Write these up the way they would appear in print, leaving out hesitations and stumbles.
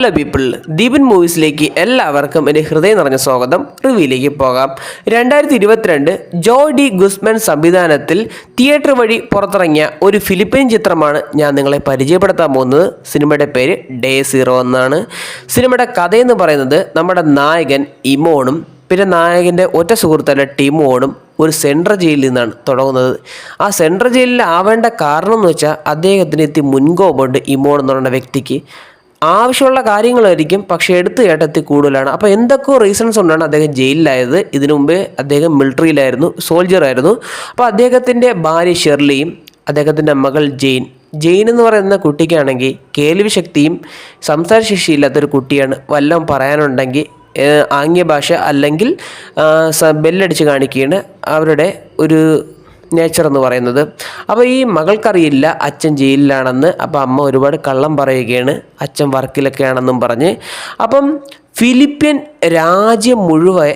Hello people, Deepan മൂവീസിലേക്ക് എല്ലാവർക്കും എൻ്റെ ഹൃദയം നിറഞ്ഞ സ്വാഗതം. റിവ്യൂയിലേക്ക് പോകാം. 2022 ജോയ് ഡി ഗുസ്മാൻ സംവിധാനത്തിൽ തിയേറ്റർ വഴി പുറത്തിറങ്ങിയ ഒരു ഫിലിപ്പൈൻ ചിത്രമാണ് ഞാൻ നിങ്ങളെ പരിചയപ്പെടുത്താൻ പോകുന്നത്. സിനിമയുടെ പേര് ഡേ 0 എന്നാണ്. സിനിമയുടെ കഥയെന്ന് പറയുന്നത് നമ്മുടെ നായകൻ ഇമോണും പിന്നെ നായകൻ്റെ ഒറ്റ സുഹൃത്തായ ടിമോണും ഒരു സെൻട്രൽ ജയിലിൽ നിന്നാണ് തുടങ്ങുന്നത്. ആ സെൻട്രൽ ജയിലിൽ ആവേണ്ട കാരണം എന്ന് വെച്ചാൽ അദ്ദേഹത്തിന് മുൻകോപമുണ്ട്. ഇമോൺ എന്ന് പറയുന്ന വ്യക്തിക്ക് ആവശ്യമുള്ള കാര്യങ്ങളായിരിക്കും, പക്ഷേ എടുത്തു കേട്ടെത്തി കൂടുതലാണ്. അപ്പോൾ എന്തൊക്കെയോ റീസൺസ് കൊണ്ടാണ് അദ്ദേഹം ജയിലിലായത്. ഇതിനു മുമ്പേ അദ്ദേഹം മിലിറ്ററിയിലായിരുന്നു, സോൾജറായിരുന്നു. അപ്പോൾ അദ്ദേഹത്തിൻ്റെ ഭാര്യ ഷെർലിയും അദ്ദേഹത്തിൻ്റെ മകൾ ജെയിൻ എന്ന് പറയുന്ന കുട്ടിക്കാണെങ്കിൽ കേൾവി ശക്തിയും സംസാരശേഷിയില്ലാത്തൊരു കുട്ടിയാണ്. വല്ലതും പറയാനുണ്ടെങ്കിൽ ആംഗ്യ ഭാഷ അല്ലെങ്കിൽ ബെല്ലടിച്ച് കാണിക്കുകയാണ് അവരുടെ ഒരു നേച്ചർ എന്ന് പറയുന്നത്. അപ്പോൾ ഈ മകൾക്കറിയില്ല അച്ഛൻ ജയിലിലാണെന്ന്. അപ്പോൾ അമ്മ ഒരുപാട് കള്ളം പറയുകയാണ്, അച്ഛൻ വർക്കിലൊക്കെയാണെന്നും പറഞ്ഞ്. അപ്പം ഫിലിപ്പീൻ രാജ്യം മുഴുവൻ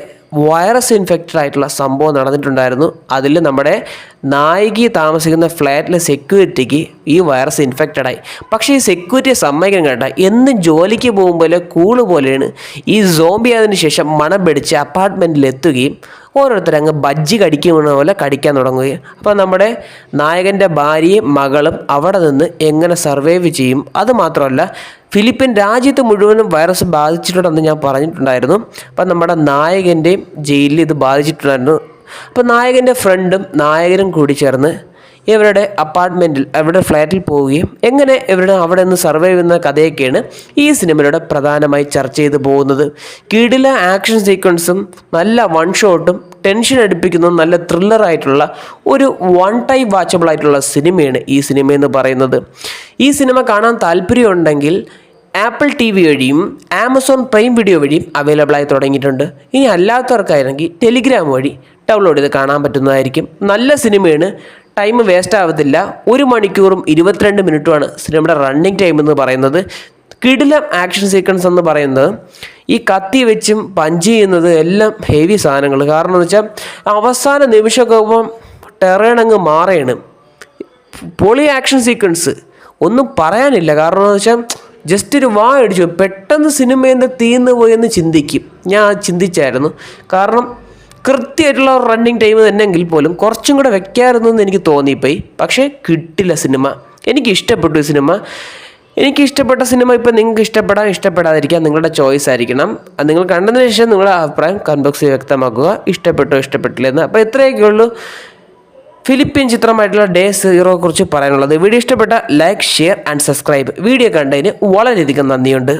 വൈറസ് ഇൻഫെക്റ്റഡ് ആയിട്ടുള്ള സംഭവം നടന്നിട്ടുണ്ടായിരുന്നു. അതിൽ നമ്മുടെ നായികി താമസിക്കുന്ന ഫ്ലാറ്റിലെ സെക്യൂരിറ്റിക്ക് ഈ വൈറസ് ഇൻഫെക്റ്റഡ് ആയി. പക്ഷേ ഈ സെക്യൂരിറ്റിയെ സമ്മതിക്കാൻ കേട്ട എന്നും ജോലിക്ക് പോകുമ്പോൾ കൂള് പോലെയാണ് ഈ സോംബി ആയതിനു ശേഷം മണം പിടിച്ച് അപ്പാർട്ട്മെൻറ്റിൽ എത്തുകയും ഓരോരുത്തർ അങ്ങ് ബജ്ജി കടിക്കുന്ന പോലെ കടിക്കാൻ തുടങ്ങുകയും. അപ്പോൾ നമ്മുടെ നായകൻ്റെ ഭാര്യയും മകളും അവിടെ നിന്ന് എങ്ങനെ സർവൈവ് ചെയ്യും? അതുമാത്രമല്ല ഫിലിപ്പീൻ രാജ്യത്ത് മുഴുവനും വൈറസ് ബാധിച്ചിട്ടുണ്ടെന്ന് ഞാൻ പറഞ്ഞിട്ടുണ്ടായിരുന്നു. അപ്പം നമ്മുടെ നായകൻ്റെയും ജയിലിൽ ഇത് ബാധിച്ചിട്ടുണ്ടായിരുന്നു. അപ്പോൾ നായകൻ്റെ ഫ്രണ്ടും നായകനും കൂടി ചേർന്ന് ഇവരുടെ അപ്പാർട്ട്മെൻറ്റിൽ അവരുടെ ഫ്ലാറ്റിൽ പോവുകയും എങ്ങനെ ഇവരുടെ അവിടെ നിന്ന് സർവൈവ് ചെയ്യുന്ന കഥയൊക്കെയാണ് ഈ സിനിമയുടെ പ്രധാനമായി ചർച്ച ചെയ്ത് പോകുന്നത്. കിടില ആക്ഷൻ സീക്വൻസും നല്ല വൺ ഷോട്ടും ടെൻഷൻ അടുപ്പിക്കുന്നതും നല്ല ത്രില്ലറായിട്ടുള്ള ഒരു വൺ ടൈം വാച്ചബിൾ ആയിട്ടുള്ള സിനിമയാണ് ഈ സിനിമയെന്ന് പറയുന്നത്. ഈ സിനിമ കാണാൻ താല്പര്യമുണ്ടെങ്കിൽ ആപ്പിൾ TV വഴിയും ആമസോൺ പ്രൈം വീഡിയോ വഴിയും അവൈലബിൾ ആയി തുടങ്ങിയിട്ടുണ്ട്. ഇനി അല്ലാത്തവർക്കായിരുന്നെങ്കിൽ ടെലിഗ്രാം വഴി ഡൗൺലോഡ് ചെയ്ത് കാണാൻ പറ്റുന്നതായിരിക്കും. നല്ല സിനിമയാണ്, ടൈം വേസ്റ്റ് ആവത്തില്ല. 1 മണിക്കൂറും 22 മിനിറ്റുമാണ് സിനിമയുടെ റണ്ണിങ് ടൈം എന്ന് പറയുന്നത്. കിടിലം ആക്ഷൻ സീക്വൻസ് എന്ന് പറയുന്നത് ഈ കത്തി വെച്ചും പഞ്ച് ചെയ്യുന്നത് എല്ലാം ഹെവി സാധനങ്ങൾ. കാരണം എന്ന് വെച്ചാൽ അവസാന നിമിഷമൊക്കെ ടെറേണങ്ങ് മാറുകയാണ്. പൊളി ആക്ഷൻ സീക്വൻസ് ഒന്നും പറയാനില്ല. കാരണം എന്ന് വെച്ചാൽ ജസ്റ്റ് ഒരു അടിച്ചു പെട്ടെന്ന് സിനിമേൻ്റെ തീർന്നു പോയെന്ന് ഞാൻ ചിന്തിച്ചായിരുന്നു. കാരണം കൃത്യമായിട്ടുള്ള റണ്ണിങ് ടൈം തന്നെയെങ്കിൽ പോലും കുറച്ചും കൂടെ വെക്കാമായിരുന്നു എന്ന് എനിക്ക് തോന്നിപ്പോയി. പക്ഷേ കിട്ടില്ല സിനിമ. എനിക്ക് ഇഷ്ടപ്പെട്ടു ഈ സിനിമ. എനിക്ക് ഇഷ്ടപ്പെട്ട സിനിമ ഇപ്പം നിങ്ങൾക്ക് ഇഷ്ടപ്പെടാതിരിക്കുക നിങ്ങളുടെ ചോയ്സ് ആയിരിക്കണം. നിങ്ങൾ കണ്ടതിന് ശേഷം നിങ്ങളുടെ അഭിപ്രായം കമന്റ് ബോക്സിൽ വ്യക്തമാക്കുക. ഇഷ്ടപ്പെട്ടില്ല എന്ന്. അപ്പോൾ ഇത്രയൊക്കെ ഉള്ളൂ ഫിലിപ്പീൻ ചിത്രമായിട്ടുള്ള ഡേ 0 കുറിച്ച് പറയാനുള്ളത്. വീഡിയോ ഇഷ്ടപ്പെട്ട like, share and subscribe. Video കണ്ടതിന് വളരെയധികം നന്ദിയുണ്ട്.